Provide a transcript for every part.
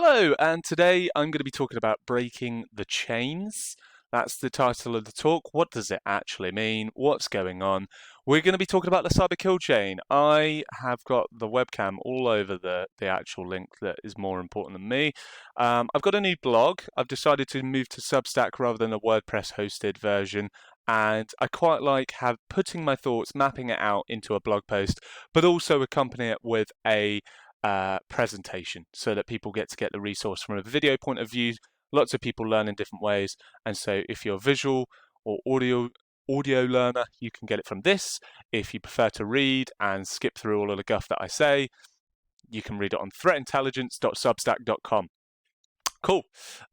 Hello, and today I'm going to be talking about breaking the chains. That's the title of the talk. What does it actually mean? What's going on? We're going to be talking about the cyber kill chain. I have got the webcam all over the actual link that is more important than me. I've got a new blog. I've decided to move to Substack rather than a WordPress hosted version. And I quite like putting my thoughts, mapping it out into a blog post, but also accompany it with a presentation so that people get to get the resource from a video point of view. Lots of people learn in different ways, and so if you're a visual or audio learner, you can get it from this. If you prefer to read and skip through all of the guff that I say, you can read it on threatintelligence.substack.com. Cool.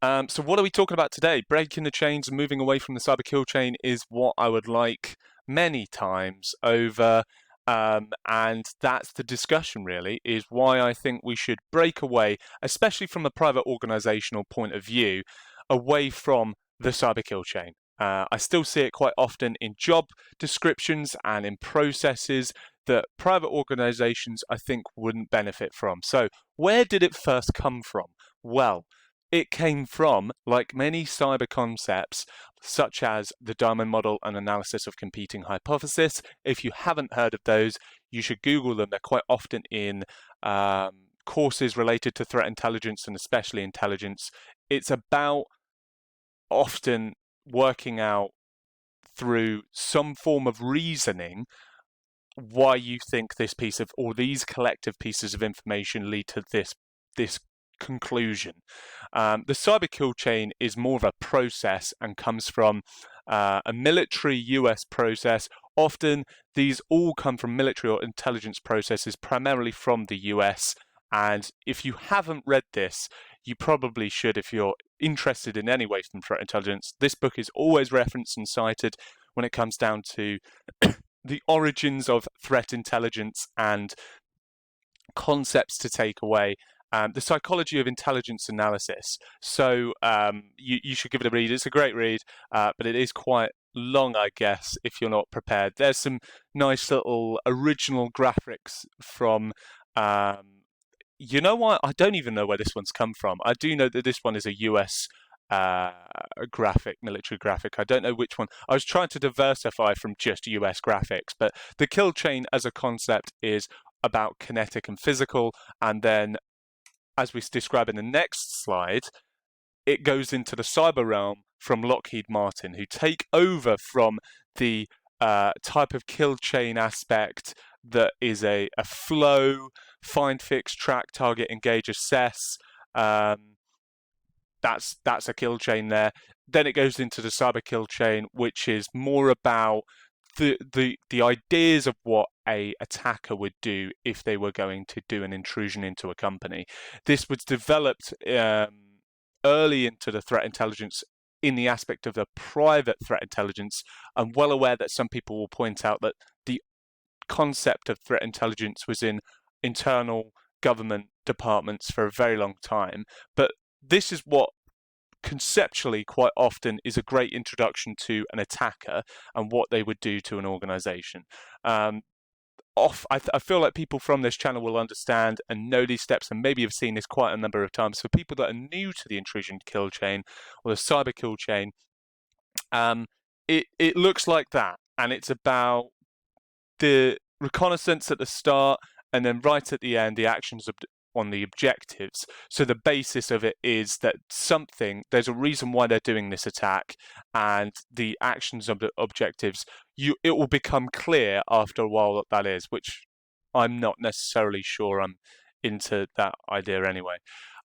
So what are we talking about today? Breaking the chains and moving away from the cyber kill chain is what I would like many times over. And that's the discussion really, is why I think we should break away, especially from a private organizational point of view, away from the cyber kill chain. I still see it quite often in job descriptions and in processes that private organizations, I think, wouldn't benefit from. So where did it first come from? Well, it came from, like many cyber concepts, such as the diamond model and analysis of competing hypothesis. If you haven't heard of those, you should Google them. They're quite often in courses related to threat intelligence and especially intelligence. It's about often working out through some form of reasoning why you think this piece of, or these collective pieces of information lead to this conclusion. The cyber kill chain is more of a process and comes from a military US process. Often these all come from military or intelligence processes, primarily from the US. And if you haven't read this, you probably should if you're interested in any way from threat intelligence. This book is always referenced and cited when it comes down to the origins of threat intelligence and concepts to take away. The Psychology of Intelligence Analysis. So you should give it a read. It's a great read, but it is quite long, I guess, if you're not prepared. There's some nice little original graphics from, you know what? I don't even know where this one's come from. I do know that this one is a US military graphic. I don't know which one. I was trying to diversify from just US graphics, but the kill chain as a concept is about kinetic and physical, and then as we describe in the next slide, it goes into the cyber realm from Lockheed Martin, who take over from the type of kill chain aspect that is a flow, find, fix, track, target, engage, assess. That's a kill chain there. Then it goes into the cyber kill chain, which is more about the ideas of what a attacker would do if they were going to do an intrusion into a company. This was developed early into the threat intelligence in the aspect of the private threat intelligence. I'm well aware that some people will point out that the concept of threat intelligence was in internal government departments for a very long time, but this is what conceptually quite often is a great introduction to an attacker and what they would do to an organization. I feel like people from this channel will understand and know these steps and maybe have seen this quite a number of times. For people that are new to the intrusion kill chain or the cyber kill chain, it looks like that, and it's about the reconnaissance at the start and then right at the end the actions on the objectives. So the basis of it is that there's a reason why they're doing this attack, and the actions of the objectives, it will become clear after a while that is, which I'm not necessarily sure I'm into that idea anyway.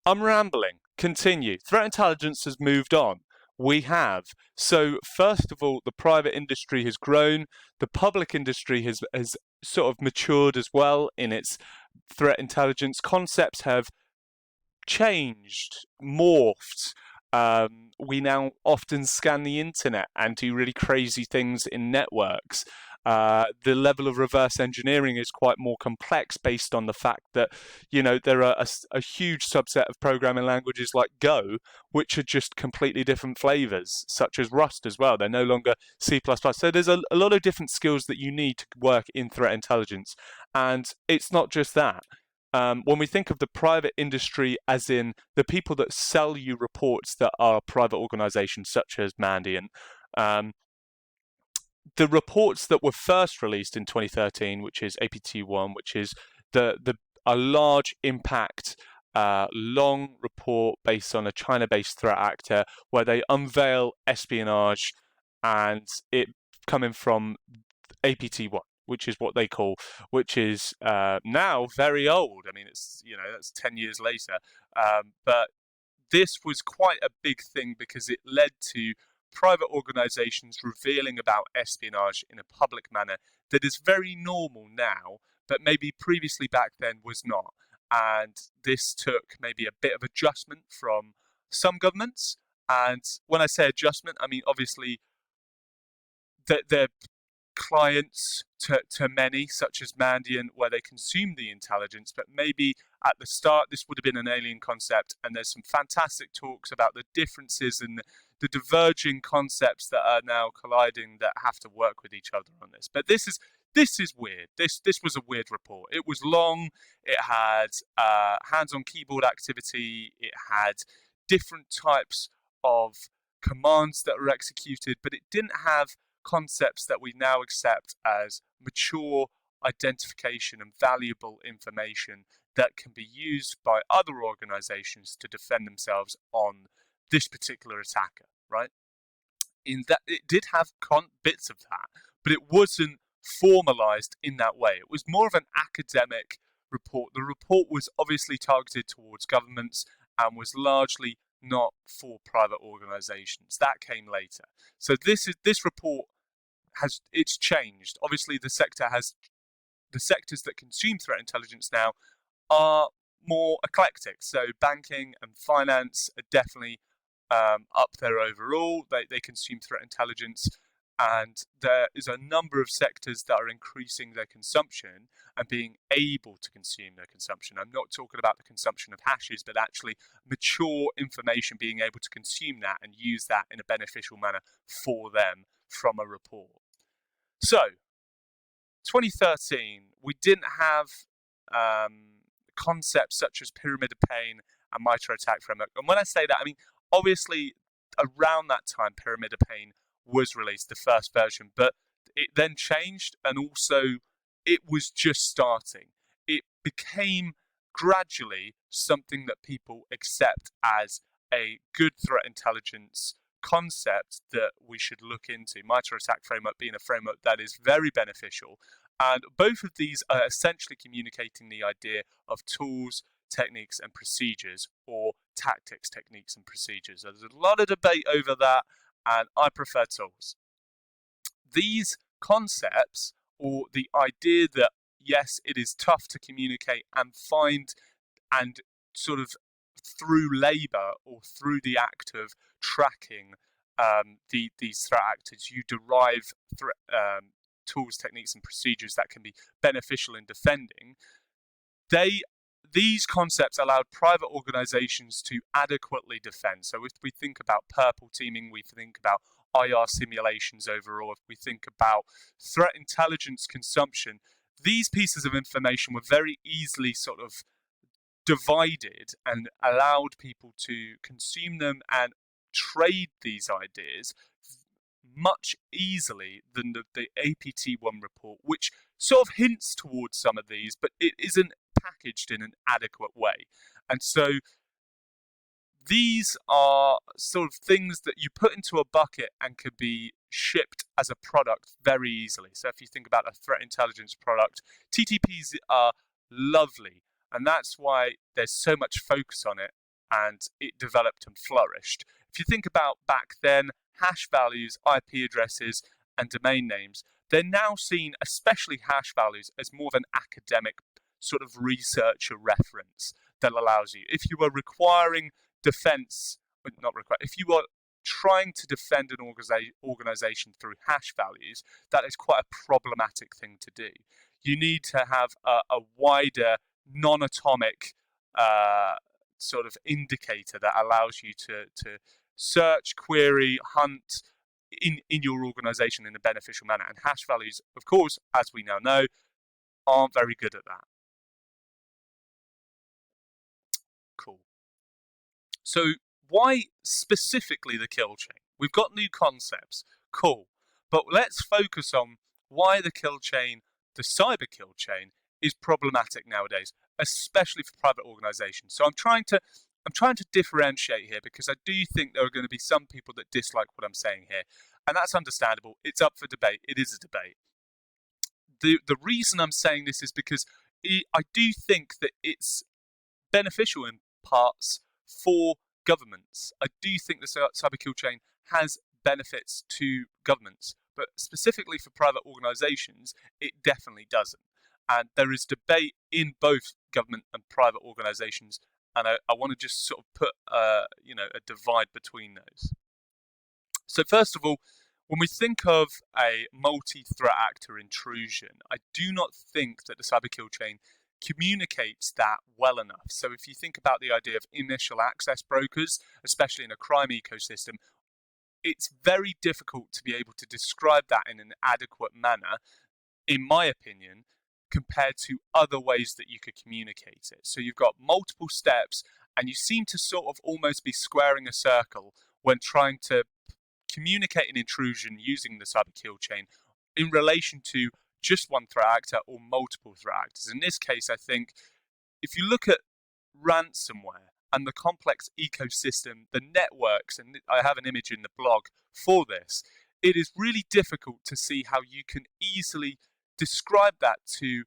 I'm rambling. Continue. Threat intelligence has moved on. We have. So first of all, the private industry has grown. The public industry has sort of matured as well in its threat intelligence. Concepts have changed, morphed. We now often scan the internet and do really crazy things in networks. The level of reverse engineering is quite more complex based on the fact that, there are a huge subset of programming languages like Go, which are just completely different flavors, such as Rust as well. They're no longer C++. So there's a lot of different skills that you need to work in threat intelligence. And it's not just that. when we think of the private industry, as in the people that sell you reports that are private organizations such as Mandiant, um, the reports that were first released in 2013, which is APT1, which is the a large impact long report based on a China-based threat actor, where they unveil espionage and it coming from APT1, which is what they call, which is now very old. I mean, it's that's 10 years later, but this was quite a big thing because it led to private organizations revealing about espionage in a public manner that is very normal now, but maybe previously back then was not. And this took maybe a bit of adjustment from some governments. And when I say adjustment, I mean obviously that they're clients to many, such as Mandiant, where they consume the intelligence, but maybe at the start this would have been an alien concept, and there's some fantastic talks about the differences and the diverging concepts that are now colliding that have to work with each other on this. But this is weird. This was a weird report. It was long. It had hands-on keyboard activity. It had different types of commands that were executed, but it didn't have concepts that we now accept as mature identification and valuable information that can be used by other organizations to defend themselves on this particular attacker, right? In that it did have bits of that, but it wasn't formalized in that way. It was more of an academic report. The report was obviously targeted towards governments and was largely not for private organizations. That came later. So this report it's changed. Obviously, the sectors that consume threat intelligence now are more eclectic. So banking and finance are definitely up there overall. They consume threat intelligence, and there is a number of sectors that are increasing their consumption and being able to consume their consumption. I'm not talking about the consumption of hashes, but actually mature information, being able to consume that and use that in a beneficial manner for them from a report. So, 2013, we didn't have concepts such as pyramid of pain and MITRE ATT&CK framework. And when I say that, I mean, obviously, around that time, pyramid of pain was released, the first version, but it then changed, and also it was just starting. It became gradually something that people accept as a good threat intelligence concept that we should look into. MITRE ATT&CK framework being a framework that is very beneficial. And both of these are essentially communicating the idea of tools, techniques, and procedures, or tactics, techniques, and procedures. There's a lot of debate over that, and I prefer tools. These concepts, or the idea that, yes, it is tough to communicate and find, and sort of through labor or through the act of tracking these threat actors, you derive tools, techniques, and procedures that can be beneficial in defending. These concepts allowed private organizations to adequately defend. So if we think about purple teaming, we think about IR simulations overall, if we think about threat intelligence consumption, these pieces of information were very easily sort of divided and allowed people to consume them and trade these ideas much easily than the APT1 report, which sort of hints towards some of these, but it isn't packaged in an adequate way. And so these are sort of things that you put into a bucket and could be shipped as a product very easily. So if you think about a threat intelligence product, TTPs are lovely, and that's why there's so much focus on it, and it developed and flourished. If you think about back then, hash values, IP addresses, and domain names, they're now seen, especially hash values, as more of an academic sort of researcher reference that allows you. If you are requiring defense, not require, if you are trying to defend an organization through hash values, that is quite a problematic thing to do. You need to have a wider non-atomic sort of indicator that allows you to search, query, hunt in your organization in a beneficial manner. And hash values, of course, as we now know, aren't very good at that. So why specifically the kill chain? We've got new concepts, cool, but let's focus on why the kill chain, the cyber kill chain, is problematic nowadays, especially for private organizations. So I'm trying to differentiate here, because I do think there are going to be some people that dislike what I'm saying here, and that's understandable. It's up for debate. It is a debate. The reason I'm saying this is because I do think that it's beneficial in parts for governments. I do think the cyber kill chain has benefits to governments, but specifically for private organizations, it definitely doesn't. And there is debate in both government and private organizations, and I want to just sort of put a divide between those. So first of all, when we think of a multi-threat actor intrusion, I do not think that the cyber kill chain communicates that well enough. So if you think about the idea of initial access brokers, especially in a crime ecosystem, it's very difficult to be able to describe that in an adequate manner, in my opinion, compared to other ways that you could communicate it. So you've got multiple steps, and you seem to sort of almost be squaring a circle when trying to communicate an intrusion using the cyber kill chain in relation to just one threat actor or multiple threat actors. In this case, I think if you look at ransomware and the complex ecosystem, the networks, and I have an image in the blog for this, it is really difficult to see how you can easily describe that to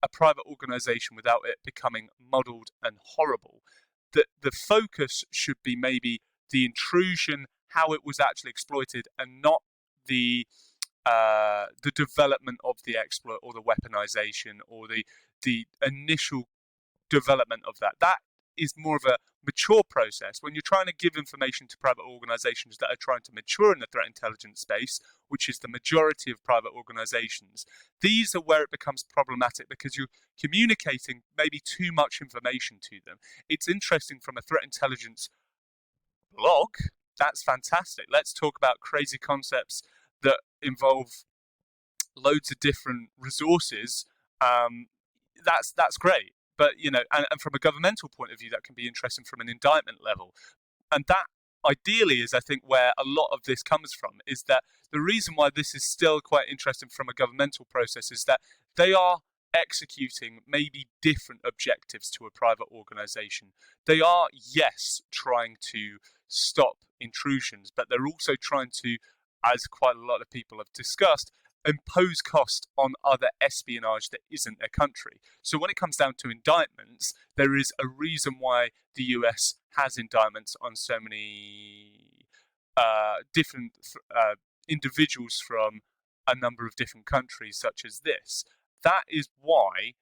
a private organization without it becoming muddled and horrible. The focus should be maybe the intrusion, how it was actually exploited, and not the development of the exploit or the weaponization or the initial development of that. That is more of a mature process. When you're trying to give information to private organizations that are trying to mature in the threat intelligence space, which is the majority of private organizations, these are where it becomes problematic, because you're communicating maybe too much information to them. It's interesting from a threat intelligence blog. That's fantastic. Let's talk about crazy concepts that involve loads of different resources. That's great. But, and from a governmental point of view, that can be interesting from an indictment level. And that ideally is, I think, where a lot of this comes from, is that the reason why this is still quite interesting from a governmental process is that they are executing maybe different objectives to a private organization. They are, yes, trying to stop intrusions, but they're also trying to, as quite a lot of people have discussed, impose cost on other espionage that isn't their country. So when it comes down to indictments, there is a reason why the US has indictments on so many different individuals from a number of different countries, such as this. That is why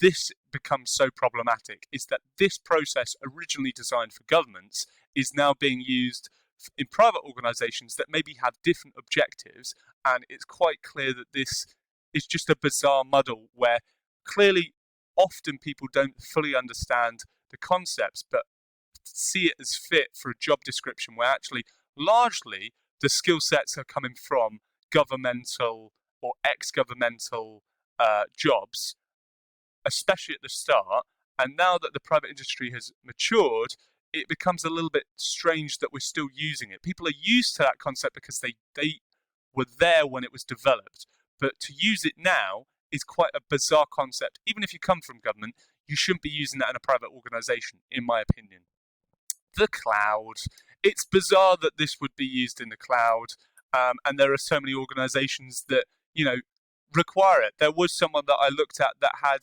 this becomes so problematic, is that this process, originally designed for governments, is now being used in private organizations that maybe have different objectives, and it's quite clear that this is just a bizarre muddle where clearly often people don't fully understand the concepts but see it as fit for a job description where actually largely the skill sets are coming from governmental or ex-governmental jobs, especially at the start. And now that the private industry has matured, it becomes a little bit strange that we're still using it. People are used to that concept because they were there when it was developed. But to use it now is quite a bizarre concept. Even if you come from government, you shouldn't be using that in a private organization, in my opinion. The cloud. It's bizarre that this would be used in the cloud. And there are so many organizations that, require it. There was someone that I looked at that had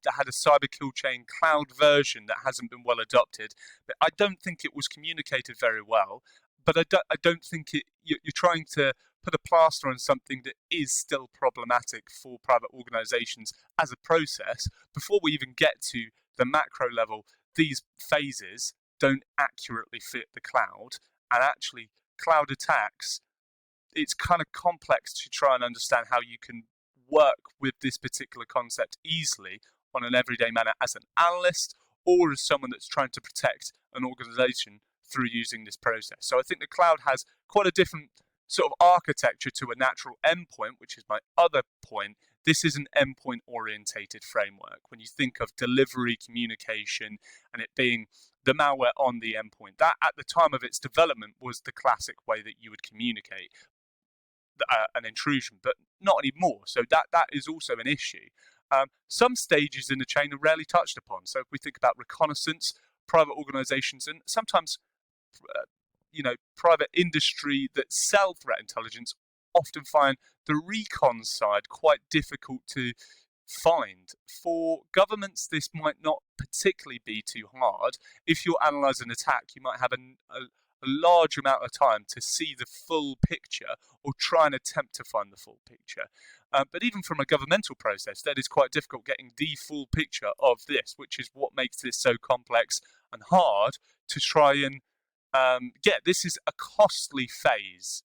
that had a cyber kill chain cloud version that hasn't been well adopted. But I don't think it was communicated very well. But I don't think you're trying to put a plaster on something that is still problematic for private organizations as a process. Before we even get to the macro level, these phases don't accurately fit the cloud. And actually, cloud attacks, it's kind of complex to try and understand how you can work with this particular concept easily on an everyday manner as an analyst or as someone that's trying to protect an organization through using this process. So I think the cloud has quite a different sort of architecture to a natural endpoint, which is my other point, this is an endpoint orientated framework. When you think of delivery communication and it being the malware on the endpoint, that at the time of its development was the classic way that you would communicate an intrusion, but not anymore. So that is also an issue. Some stages in the chain are rarely touched upon. So if we think about reconnaissance, private organizations, and sometimes private industry that sell threat intelligence often find the recon side quite difficult to find. For governments, this might not particularly be too hard. If you're analysing an attack, you might have a large amount of time to see the full picture or try and attempt to find the full picture. But even from a governmental process, that is quite difficult getting the full picture of this, which is what makes this so complex and hard to try and get. This is a costly phase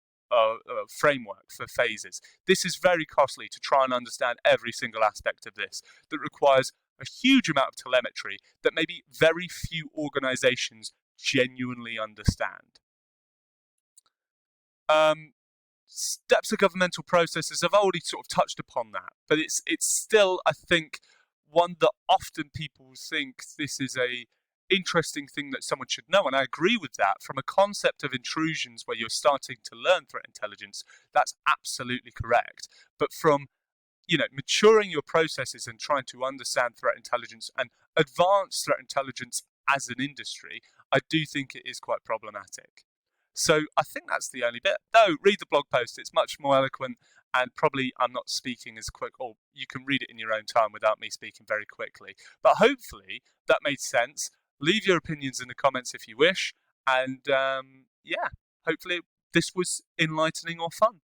framework for phases. This is very costly to try and understand every single aspect of this. That requires a huge amount of telemetry that maybe very few organizations genuinely understand. Steps of governmental processes, I've already sort of touched upon that, but it's still, I think, one that often people think this is a interesting thing that someone should know, and I agree with that. From a concept of intrusions where you're starting to learn threat intelligence, that's absolutely correct. But from maturing your processes and trying to understand threat intelligence and advance threat intelligence as an industry, I do think it is quite problematic. So I think that's the only bit. No, read the blog post. It's much more eloquent, and probably I'm not speaking as quick, or you can read it in your own time without me speaking very quickly. But hopefully that made sense. Leave your opinions in the comments if you wish. And hopefully this was enlightening or fun.